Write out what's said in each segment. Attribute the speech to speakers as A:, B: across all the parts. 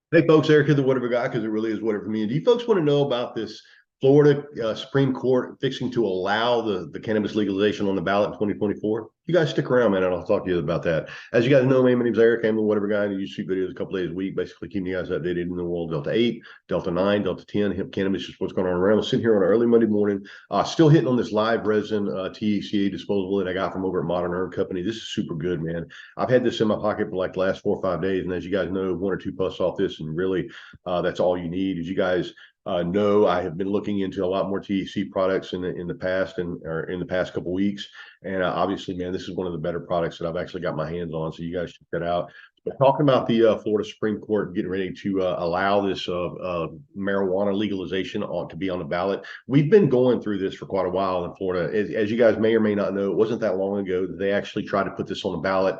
A: Hey folks, Eric here, the Whatever Guy, because it really is whatever for me. And do you folks want to know about this Florida Supreme Court fixing to allow the cannabis legalization on the ballot in 2024? You guys stick around, man, and I'll talk to you about that. As you guys know, man, my name's Eric. I'm the Whatever Guy. I do YouTube videos a couple days a week, basically keeping you guys updated in the world Delta 8, Delta 9, Delta 10, hemp cannabis, just what's going on around. I'm sitting here on an early Monday morning, still hitting on this live resin THCa disposable that I got from over at Modern Herb Company. This is super good, man. I've had this in my pocket for like the last 4 or 5 days, and as you guys know, one or two puffs off this, and really that's all you need. As you guys know, I have been looking into a lot more THC products in the past and or in the past couple weeks, and obviously, man, this is one of the better products that I've actually got my hands on. So you guys check that out. But talking about the Florida Supreme Court getting ready to allow this marijuana legalization to be on the ballot, we've been going through this for quite a while in Florida. As you guys may or may not know, it wasn't that long ago that they actually tried to put this on the ballot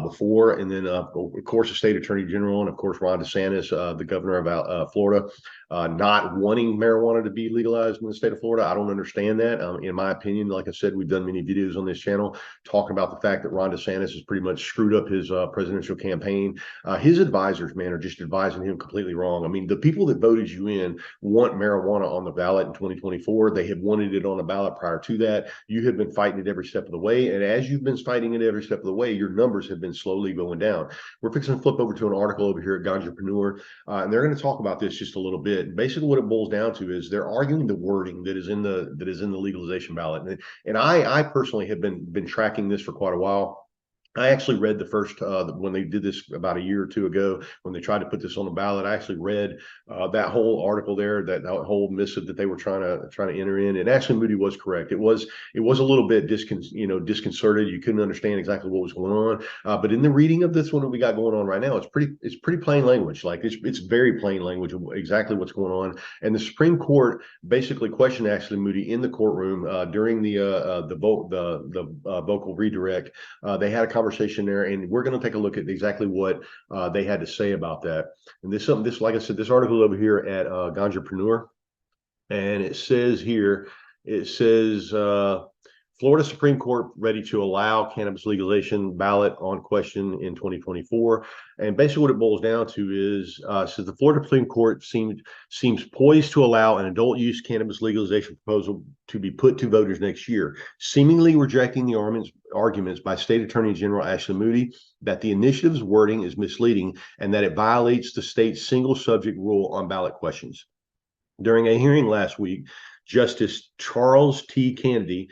A: before, and then of course the state attorney general and of course Ron Desantis, the governor of Florida, not wanting marijuana to be legalized in the state of Florida. I don't understand that. In my opinion, like I said, we've done many videos on this channel talking about the fact that Ron DeSantis has pretty much screwed up his presidential campaign. His advisors, man, are just advising him completely wrong. I mean, the people that voted you in want marijuana on the ballot in 2024. They have wanted it on the ballot prior to that. You have been fighting it every step of the way. And as you've been fighting it every step of the way, your numbers have been slowly going down. We're fixing to flip over to an article over here at Ganjapreneur, and they're going to talk about this just a little bit. Basically, what it boils down to is they're arguing the wording that is in the legalization ballot. And I personally have been tracking this for quite a while. I actually read the first when they did this about a year or two ago, when they tried to put this on the ballot. I actually read that whole article there, that whole missive that they were trying to enter in. And actually, Moody was correct. It was a little bit disconcerted. You couldn't understand exactly what was going on. But in the reading of this one that we got going on right now, it's pretty plain language. Like it's very plain language of exactly what's going on. And the Supreme Court basically questioned Askley Moody in the courtroom during the vocal redirect. They had a conversation there, and we're going to take a look at exactly what they had to say about that. And this, like I said, this article over here at Ganjapreneur, and it says here, Florida Supreme Court ready to allow cannabis legalization ballot on question in 2024. And basically what it boils down to is, says the Florida Supreme Court seems poised to allow an adult use cannabis legalization proposal to be put to voters next year, seemingly rejecting the arguments by State Attorney General Ashley Moody that the initiative's wording is misleading and that it violates the state's single subject rule on ballot questions. During a hearing last week, Justice Charles T. Kennedy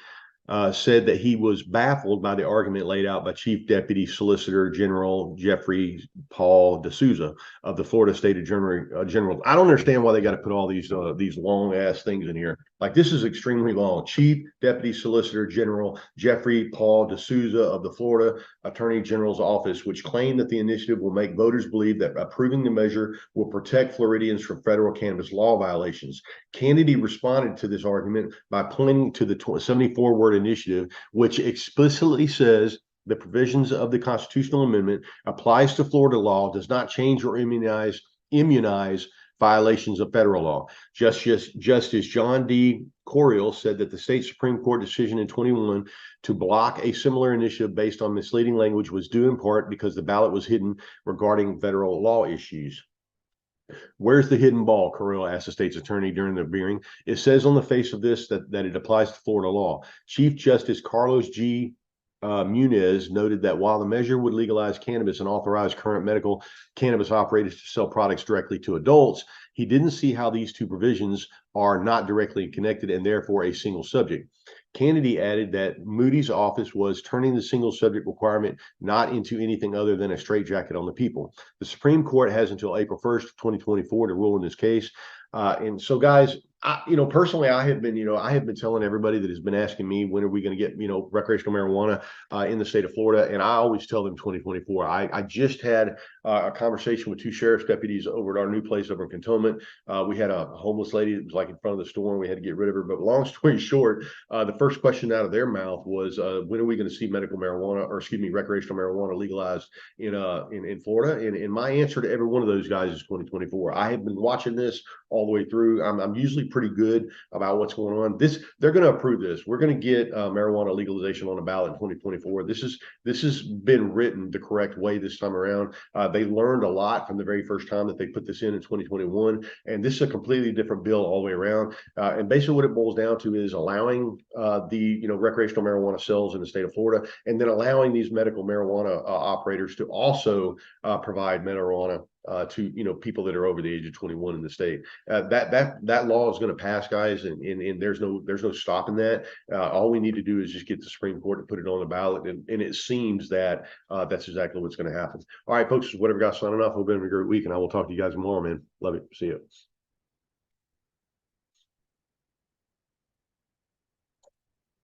A: said that he was baffled by the argument laid out by Chief Deputy Solicitor General Jeffrey Paul D'Souza of the Florida State Attorney General. I don't understand why they got to put all these long ass things in here. Like, this is extremely long. Chief Deputy Solicitor General Jeffrey Paul D'Souza of the Florida Attorney General's office, which claimed that the initiative will make voters believe that approving the measure will protect Floridians from federal cannabis law violations. Kennedy responded to this argument by pointing to the 74-word initiative, which explicitly says the provisions of the constitutional amendment applies to Florida law, does not change or immunize violations of federal law. Justice John D. Coriel said that the state Supreme Court decision in 21 to block a similar initiative based on misleading language was due in part because the ballot was hidden regarding federal law issues. Where's the hidden ball? Coriel asked the state's attorney during the hearing. It says on the face of this that it applies to Florida law. Chief Justice Carlos G. Muniz noted that while the measure would legalize cannabis and authorize current medical cannabis operators to sell products directly to adults, he didn't see how these two provisions are not directly connected and therefore a single subject. Kennedy added that Moody's office was turning the single subject requirement not into anything other than a straitjacket on the people. The Supreme Court has until April 1st, 2024 to rule in this case. And so, guys, personally, I have been telling everybody that has been asking me, when are we going to get, recreational marijuana in the state of Florida? And I always tell them 2024. I just had a conversation with two sheriff's deputies over at our new place over in Cantonment. We had a homeless lady that was like in front of the store and we had to get rid of her. But long story short, the first question out of their mouth was, when are we going to see recreational marijuana legalized in Florida? And my answer to every one of those guys is 2024. I have been watching this all the way through. I'm usually pretty good about what's going on. They're going to approve this. We're going to get marijuana legalization on the ballot in 2024. This has been written the correct way this time around. They learned a lot from the very first time that they put this in 2021, and this is a completely different bill all the way around. And basically, what it boils down to is allowing the recreational marijuana sales in the state of Florida, and then allowing these medical marijuana operators to also provide marijuana to people that are over the age of 21 in the state. That law is going to pass, guys, and there's no stopping that. All we need to do is just get the Supreme Court to put it on the ballot, and it seems that that's exactly what's going to happen. All right, folks, whatever got signing off. Hope you have a great week, and I will talk to you guys tomorrow, man. Love it. See you.